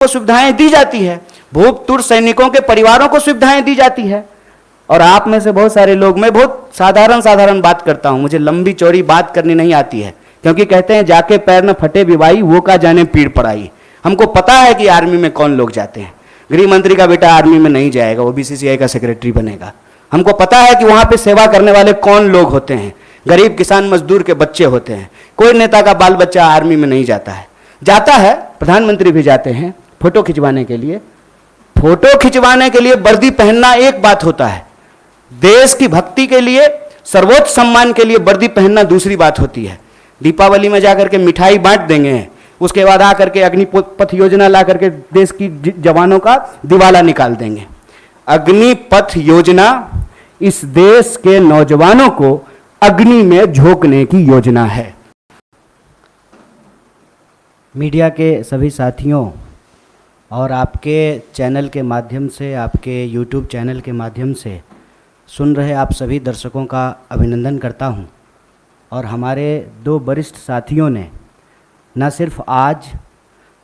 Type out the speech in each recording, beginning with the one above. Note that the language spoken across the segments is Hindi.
को सुविधाएं दी जाती है, भूतपूर्व सैनिकों के परिवारों को सुविधाएं दी जाती है। और आप में से बहुत सारे लोग, मैं बहुत साधारण बात करता हूं, मुझे लंबी चौड़ी बात करनी नहीं आती है, क्योंकि कहते हैं जाके पैर न फटे विवाई, वो का जाने पीड़ पड़ाई। हमको पता है कि आर्मी में कौन लोग जाते हैं। गृह मंत्री का बेटा आर्मी में नहीं जाएगा, वो बीसीसीआई का सेक्रेटरी बनेगा। हमको पता है कि वहां पे सेवा करने वाले कौन लोग होते हैं, गरीब किसान मजदूर के बच्चे होते हैं। कोई नेता का बाल बच्चा आर्मी में नहीं जाता है। जाता है, प्रधानमंत्री भी जाते हैं फोटो खिंचवाने के लिए। फोटो खिंचवाने के लिए वर्दी पहनना एक बात होता है, देश की भक्ति के लिए, सर्वोच्च सम्मान के लिए वर्दी पहनना दूसरी बात होती है। दीपावली में जाकर के मिठाई बांट देंगे, उसके बाद आकर के अग्निपथ योजना ला करके देश की जवानों का दिवाला निकाल देंगे। अग्निपथ योजना इस देश के नौजवानों को अग्नि में झोंकने की योजना है। मीडिया के सभी साथियों और आपके चैनल के माध्यम से, आपके यूट्यूब चैनल के माध्यम से सुन रहे आप सभी दर्शकों का अभिनंदन करता हूं। और हमारे दो वरिष्ठ साथियों ने न सिर्फ आज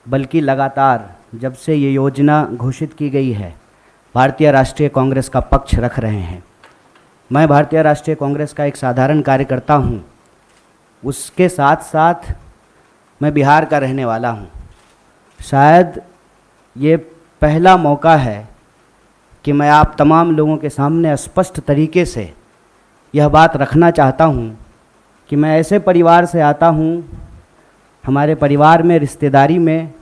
बल्कि लगातार जब से ये योजना घोषित की गई है, भारतीय राष्ट्रीय कांग्रेस का पक्ष रख रहे हैं। मैं भारतीय राष्ट्रीय कांग्रेस का एक साधारण कार्यकर्ता हूं, उसके साथ साथ मैं बिहार का रहने वाला हूं। शायद ये पहला मौका है कि मैं आप तमाम लोगों के सामने स्पष्ट तरीके से यह बात रखना चाहता हूं कि मैं ऐसे परिवार से आता हूं, हमारे परिवार में रिश्तेदारी में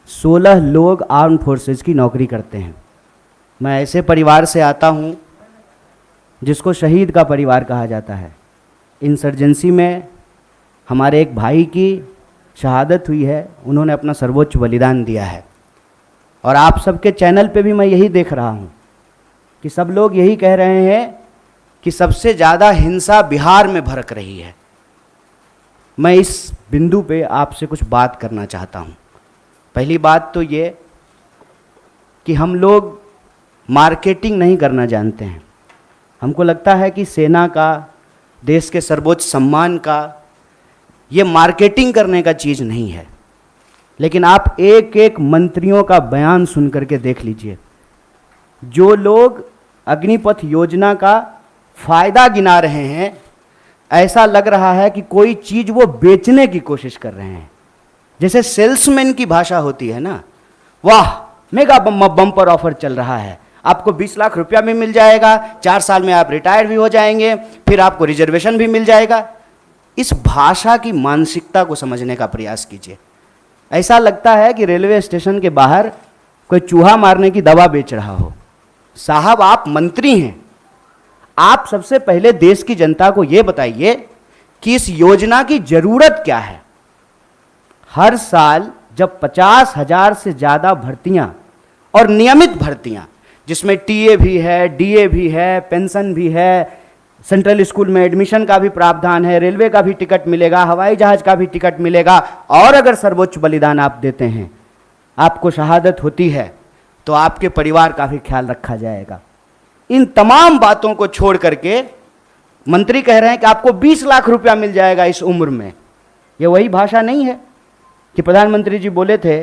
16 लोग आर्म फोर्सेस की नौकरी करते हैं। मैं ऐसे परिवार से आता हूं जिसको शहीद का परिवार कहा जाता है। इंसर्जेंसी में हमारे एक भाई की शहादत हुई है, उन्होंने अपना सर्वोच्च बलिदान दिया है। और आप सबके चैनल पे भी मैं यही देख रहा हूँ कि सब लोग यही कह रहे हैं कि सबसे ज़्यादा हिंसा बिहार में भड़क रही है। मैं इस बिंदु पे आपसे कुछ बात करना चाहता हूँ। पहली बात तो ये कि हम लोग मार्केटिंग नहीं करना जानते हैं। हमको लगता है कि सेना का, देश के सर्वोच्च सम्मान का, ये मार्केटिंग करने का चीज़ नहीं है। लेकिन आप एक एक मंत्रियों का बयान सुन करके देख लीजिए। जो लोग अग्निपथ योजना का फ़ायदा गिना रहे हैं, ऐसा लग रहा है कि कोई चीज़ वो बेचने की कोशिश कर रहे हैं। जैसे सेल्समैन की भाषा होती है ना, वाह मेगा बम्पर ऑफर चल रहा है, आपको 20 लाख रुपया भी मिल जाएगा, 4 साल में आप रिटायर भी हो जाएंगे, फिर आपको रिजर्वेशन भी मिल जाएगा। इस भाषा की मानसिकता को समझने का प्रयास कीजिए। ऐसा लगता है कि रेलवे स्टेशन के बाहर कोई चूहा मारने की दवा बेच रहा हो। साहब, आप मंत्री हैं, आप सबसे पहले देश की जनता को यह बताइए कि इस योजना की जरूरत क्या है। हर साल जब 50,000 से ज़्यादा भर्तियां और नियमित भर्तियां, जिसमें टीए भी है, डीए भी है, पेंशन भी है, सेंट्रल स्कूल में एडमिशन का भी प्रावधान है, रेलवे का भी टिकट मिलेगा, हवाई जहाज का भी टिकट मिलेगा, और अगर सर्वोच्च बलिदान आप देते हैं, आपको शहादत होती है, तो आपके परिवार का भी ख्याल रखा जाएगा। इन तमाम बातों को छोड़ करके मंत्री कह रहे हैं कि आपको 20 लाख रुपया मिल जाएगा इस उम्र में। ये वही भाषा नहीं है कि प्रधानमंत्री जी बोले थे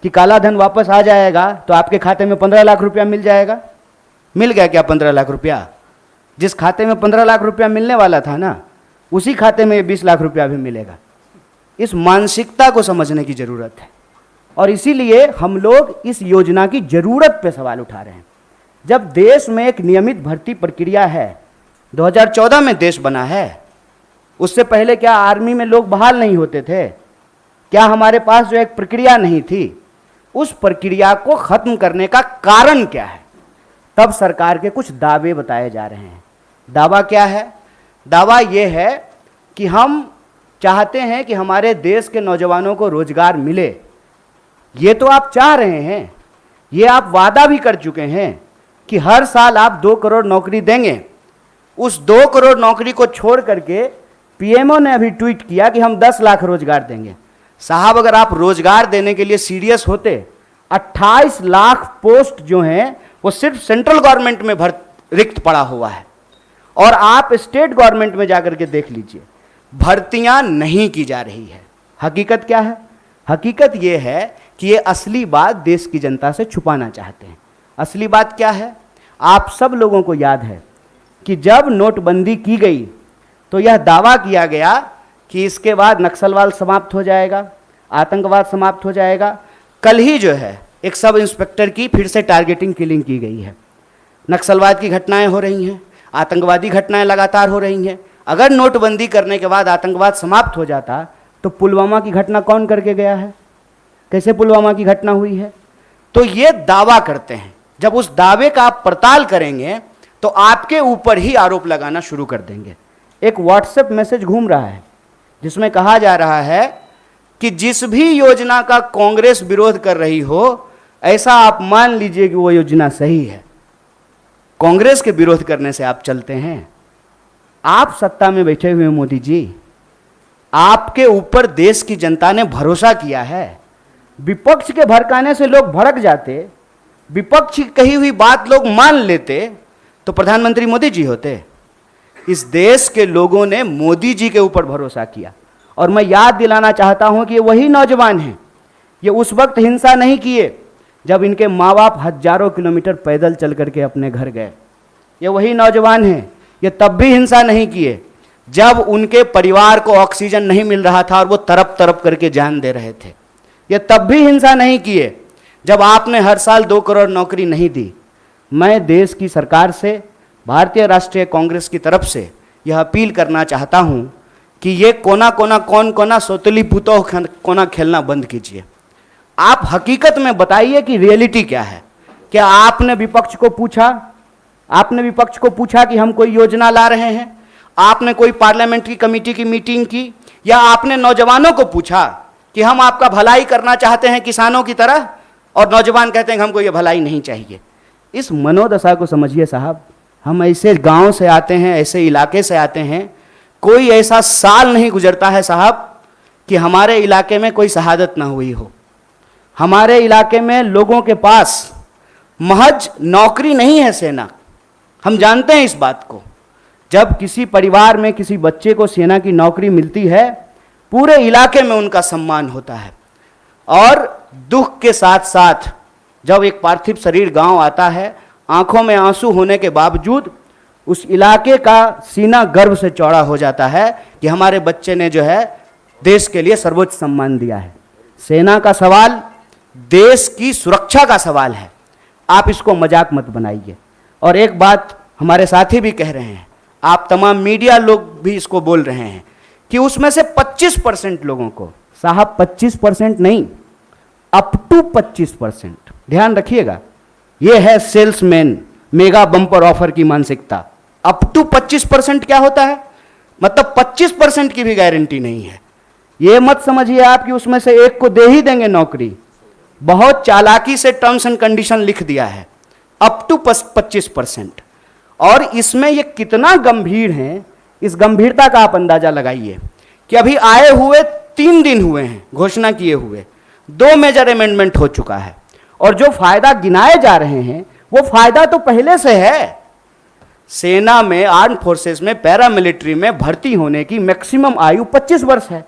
कि काला धन वापस आ जाएगा तो आपके खाते में 15 लाख रुपया मिल जाएगा। मिल गया क्या 15 लाख रुपया? जिस खाते में 15 लाख रुपया मिलने वाला था ना, उसी खाते में 20 लाख रुपया भी मिलेगा। इस मानसिकता को समझने की जरूरत है, और इसीलिए हम लोग इस योजना की जरूरत पे सवाल उठा रहे हैं। जब देश में एक नियमित भर्ती प्रक्रिया है, 2014 में देश बना है, उससे पहले क्या आर्मी में लोग बहाल नहीं होते थे? क्या हमारे पास जो एक प्रक्रिया नहीं थी, उस प्रक्रिया को खत्म करने का कारण क्या है? तब सरकार के कुछ दावे बताए जा रहे हैं। दावा क्या है? दावा यह है कि हम चाहते हैं कि हमारे देश के नौजवानों को रोजगार मिले। ये तो आप चाह रहे हैं, ये आप वादा भी कर चुके हैं कि हर साल आप 2 करोड़ नौकरी देंगे। उस 2 करोड़ नौकरी को छोड़ करके पीएमओ ने अभी ट्वीट किया कि हम 10 लाख रोजगार देंगे। साहब, अगर आप रोजगार देने के लिए सीरियस होते, 28 लाख पोस्ट जो हैं वो सिर्फ सेंट्रल गवर्नमेंट में रिक्त पड़ा हुआ है, और आप स्टेट गवर्नमेंट में जाकर के देख लीजिए, भर्तियां नहीं की जा रही है। हकीकत क्या है? हकीकत यह है कि ये असली बात देश की जनता से छुपाना चाहते हैं। असली बात क्या है? आप सब लोगों को याद है कि जब नोटबंदी की गई तो यह दावा किया गया कि इसके बाद नक्सलवाद समाप्त हो जाएगा, आतंकवाद समाप्त हो जाएगा। कल ही जो है एक सब इंस्पेक्टर की फिर से टारगेटिंग किलिंग की गई है। नक्सलवाद की घटनाएं हो रही हैं, आतंकवादी घटनाएं लगातार हो रही हैं। अगर नोटबंदी करने के बाद आतंकवाद समाप्त हो जाता तो पुलवामा की घटना कौन करके गया है? कैसे पुलवामा की घटना हुई है? तो ये दावा करते हैं। जब उस दावे का आप पड़ताल करेंगे तो आपके ऊपर ही आरोप लगाना शुरू कर देंगे। एक व्हाट्सएप मैसेज घूम रहा है जिसमें कहा जा रहा है कि जिस भी योजना का कांग्रेस विरोध कर रही हो, ऐसा आप मान लीजिए कि वो योजना सही है। कांग्रेस के विरोध करने से आप चलते हैं? आप सत्ता में बैठे हुए मोदी जी, आपके ऊपर देश की जनता ने भरोसा किया है। विपक्ष के भड़काने से लोग भड़क जाते, विपक्ष की कही हुई बात लोग मान लेते तो प्रधानमंत्री मोदी जी होते। इस देश के लोगों ने मोदी जी के ऊपर भरोसा किया। और मैं याद दिलाना चाहता हूं कि ये वही नौजवान हैं, ये उस वक्त हिंसा नहीं किए जब इनके माँ बाप हजारों किलोमीटर पैदल चल करके अपने घर गए। ये वही नौजवान हैं, ये तब भी हिंसा नहीं किए जब उनके परिवार को ऑक्सीजन नहीं मिल रहा था और वो तरप तरप करके जान दे रहे थे। ये तब भी हिंसा नहीं किए जब आपने हर साल 2 करोड़ नौकरी नहीं दी। मैं देश की सरकार से, भारतीय राष्ट्रीय कांग्रेस की तरफ से यह अपील करना चाहता हूं कि ये कोना कोना कौन कोना सोतली पुतो कोना खेलना बंद कीजिए। आप हकीकत में बताइए कि रियलिटी क्या है। क्या आपने विपक्ष को पूछा? आपने विपक्ष को पूछा कि हम कोई योजना ला रहे हैं? आपने कोई पार्लियामेंट्री कमेटी की मीटिंग की? या आपने नौजवानों को पूछा कि हम आपका भलाई करना चाहते हैं किसानों की तरह, और नौजवान कहते हैं कि हमको ये भलाई नहीं चाहिए? इस मनोदशा को समझिए साहब। हम ऐसे गांव से आते हैं, ऐसे इलाके से आते हैं, कोई ऐसा साल नहीं गुजरता है साहब कि हमारे इलाके में कोई शहादत ना हुई हो। हमारे इलाके में लोगों के पास महज नौकरी नहीं है सेना। हम जानते हैं इस बात को। जब किसी परिवार में किसी बच्चे को सेना की नौकरी मिलती है, पूरे इलाके में उनका सम्मान होता है। और दुख के साथ साथ जब एक पार्थिव शरीर गांव आता है, आंखों में आंसू होने के बावजूद उस इलाके का सीना गर्व से चौड़ा हो जाता है कि हमारे बच्चे ने जो है देश के लिए सर्वोच्च सम्मान दिया है। सेना का सवाल देश की सुरक्षा का सवाल है। आप इसको मजाक मत बनाइए। और एक बात हमारे साथी भी कह रहे हैं, आप तमाम मीडिया लोग भी इसको बोल रहे हैं कि उसमें से 25% लोगों को, साहब 25% नहीं, अप टू 25%, ध्यान रखिएगा, यह है सेल्समैन मेगा बम्पर ऑफर की मानसिकता। अप टू 25% क्या होता है? मतलब 25% की भी गारंटी नहीं है। यह मत समझिए आप कि उसमें से एक को दे ही देंगे नौकरी। बहुत चालाकी से टर्म्स एंड कंडीशन लिख दिया है, अप टू 25%। और इसमें ये कितना गंभीर है, इस गंभीरता का आप अंदाजा लगाइए कि अभी आए हुए 3 दिन हुए हैं घोषणा किए हुए, 2 मेजर अमेंडमेंट हो चुका है। और जो फायदा गिनाए जा रहे हैं वो फायदा तो पहले से है। सेना में, आर्म फोर्सेस में, पैरामिलिट्री में भर्ती होने की मैक्सिमम आयु 25 वर्ष है।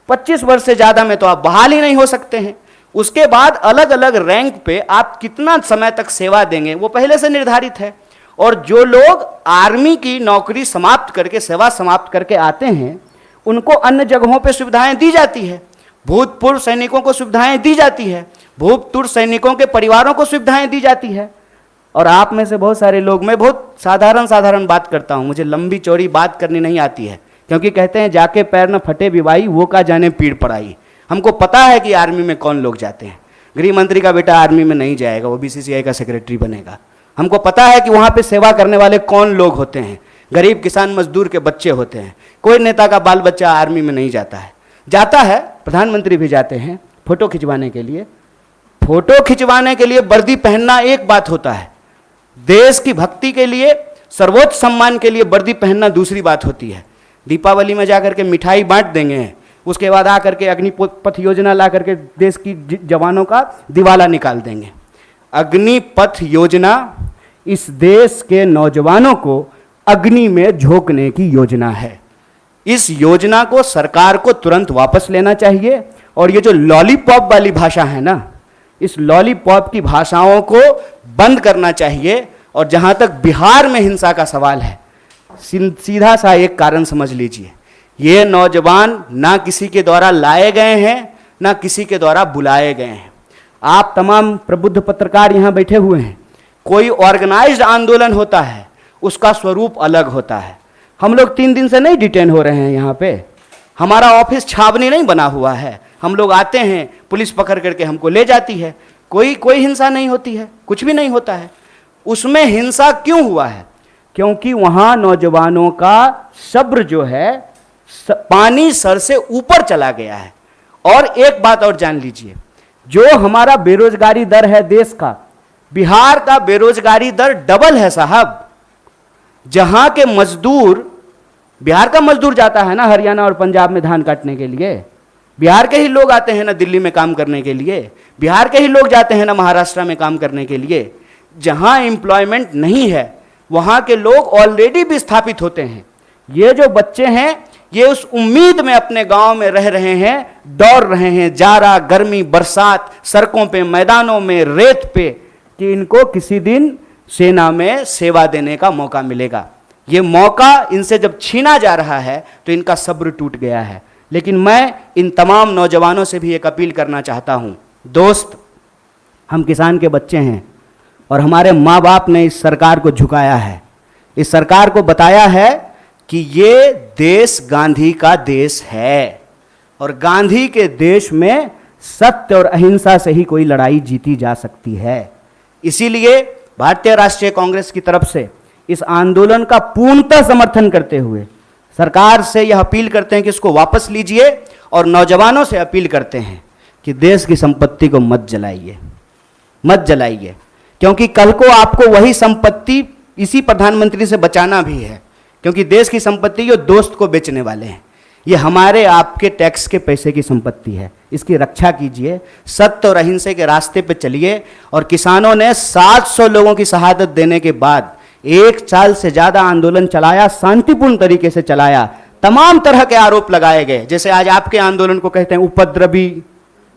25 वर्ष से ज्यादा में तो आप बहाल ही नहीं हो सकते हैं। उसके बाद अलग अलग रैंक पे आप कितना समय तक सेवा देंगे वो पहले से निर्धारित है। और जो लोग आर्मी की नौकरी समाप्त करके, सेवा समाप्त करके आते हैं, उनको अन्य जगहों पे सुविधाएं दी जाती है। भूतपूर्व सैनिकों को सुविधाएं दी जाती है, भूतपूर्व सैनिकों के परिवारों को सुविधाएं दी जाती है। और आप में से बहुत सारे लोग, मैं बहुत साधारण बात करता हूं, मुझे लंबी चौड़ी बात करनी नहीं आती है, क्योंकि कहते हैं जाके पैर न फटे विवाई, वो का जाने पीड़ पड़ाई। हमको पता है कि आर्मी में कौन लोग जाते हैं। गृह मंत्री का बेटा आर्मी में नहीं जाएगा, वो बीसीसीआई का सेक्रेटरी बनेगा। हमको पता है कि वहां पे सेवा करने वाले कौन लोग होते हैं। गरीब किसान मजदूर के बच्चे होते हैं। कोई नेता का बाल बच्चा आर्मी में नहीं जाता है। जाता है, प्रधानमंत्री भी जाते हैं फोटो खिंचवाने के लिए। फोटो खिंचवाने के लिए वर्दी पहनना एक बात होता है, देश की भक्ति के लिए, सर्वोच्च सम्मान के लिए वर्दी पहनना दूसरी बात होती है। दीपावली में जाकर के मिठाई बांट देंगे, उसके बाद आकर के अग्निपथ योजना ला करके देश की जवानों का दिवाला निकाल देंगे। अग्निपथ योजना इस देश के नौजवानों को अग्नि में झोंकने की योजना है। इस योजना को सरकार को तुरंत वापस लेना चाहिए। और ये जो लॉलीपॉप वाली भाषा है ना, इस लॉलीपॉप की भाषाओं को बंद करना चाहिए। और जहां तक बिहार में हिंसा का सवाल है, सीधा सा एक कारण समझ लीजिए, ये नौजवान ना किसी के द्वारा लाए गए हैं, ना किसी के द्वारा बुलाए गए हैं। आप तमाम प्रबुद्ध पत्रकार यहां बैठे हुए हैं, कोई ऑर्गेनाइज्ड आंदोलन होता है, उसका स्वरूप अलग होता है। हम लोग 3 दिन से नहीं डिटेन हो रहे हैं यहाँ पे, हमारा ऑफिस छावनी नहीं बना हुआ है। हम लोग आते हैं, पुलिस पकड़ करके हमको ले जाती है, कोई हिंसा नहीं होती है, कुछ भी नहीं होता है। उसमें हिंसा क्यों हुआ है? क्योंकि वहां नौजवानों का सब्र जो है पानी सर से ऊपर चला गया है। और एक बात और जान लीजिए, जो हमारा बेरोजगारी दर है देश का, बिहार का बेरोजगारी दर डबल है साहब। जहां के मजदूर, बिहार का मजदूर जाता है ना हरियाणा और पंजाब में धान काटने के लिए, बिहार के ही लोग आते हैं ना दिल्ली में काम करने के लिए, बिहार के ही लोग जाते हैं ना महाराष्ट्र में काम करने के लिए। जहां एम्प्लॉयमेंट नहीं है वहां के लोग ऑलरेडी विस्थापित होते हैं। ये जो बच्चे हैं ये उस उम्मीद में अपने गांव में रह रहे हैं, दौड़ रहे हैं जाड़ा गर्मी बरसात, सड़कों पे मैदानों में रेत पे, कि इनको किसी दिन सेना में सेवा देने का मौका मिलेगा। ये मौका इनसे जब छीना जा रहा है तो इनका सब्र टूट गया है। लेकिन मैं इन तमाम नौजवानों से भी एक अपील करना चाहता हूं, दोस्त, हम किसान के बच्चे हैं और हमारे माँ बाप ने इस सरकार को झुकाया है, इस सरकार को बताया है कि ये देश गांधी का देश है और गांधी के देश में सत्य और अहिंसा से ही कोई लड़ाई जीती जा सकती है। इसीलिए भारतीय राष्ट्रीय कांग्रेस की तरफ से इस आंदोलन का पूर्णतः समर्थन करते हुए सरकार से यह अपील करते हैं कि इसको वापस लीजिए और नौजवानों से अपील करते हैं कि देश की संपत्ति को मत जलाइए, मत जलाइए, क्योंकि कल को आपको वही संपत्ति इसी प्रधानमंत्री से बचाना भी है। क्योंकि देश की संपत्ति ये दोस्त को बेचने वाले हैं, ये हमारे आपके टैक्स के पैसे की संपत्ति है, इसकी रक्षा कीजिए, सत्य और अहिंसा के रास्ते पे चलिए। और किसानों ने 700 लोगों की शहादत देने के बाद 1 साल से ज़्यादा आंदोलन चलाया, शांतिपूर्ण तरीके से चलाया, तमाम तरह के आरोप लगाए गए, जैसे आज आपके आंदोलन को कहते हैं उपद्रवी,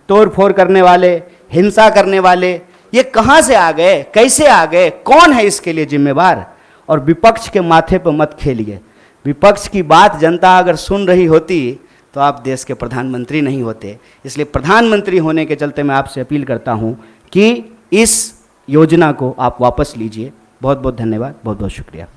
तोड़फोड़ करने वाले, हिंसा करने वाले। ये कहाँ से आ गए, कैसे आ गए, कौन है इसके लिए जिम्मेवार? और विपक्ष के माथे पर मत खेलिए। विपक्ष की बात जनता अगर सुन रही होती तो आप देश के प्रधानमंत्री नहीं होते। इसलिए प्रधानमंत्री होने के चलते मैं आपसे अपील करता हूं कि इस योजना को आप वापस लीजिए। बहुत बहुत धन्यवाद, बहुत बहुत शुक्रिया।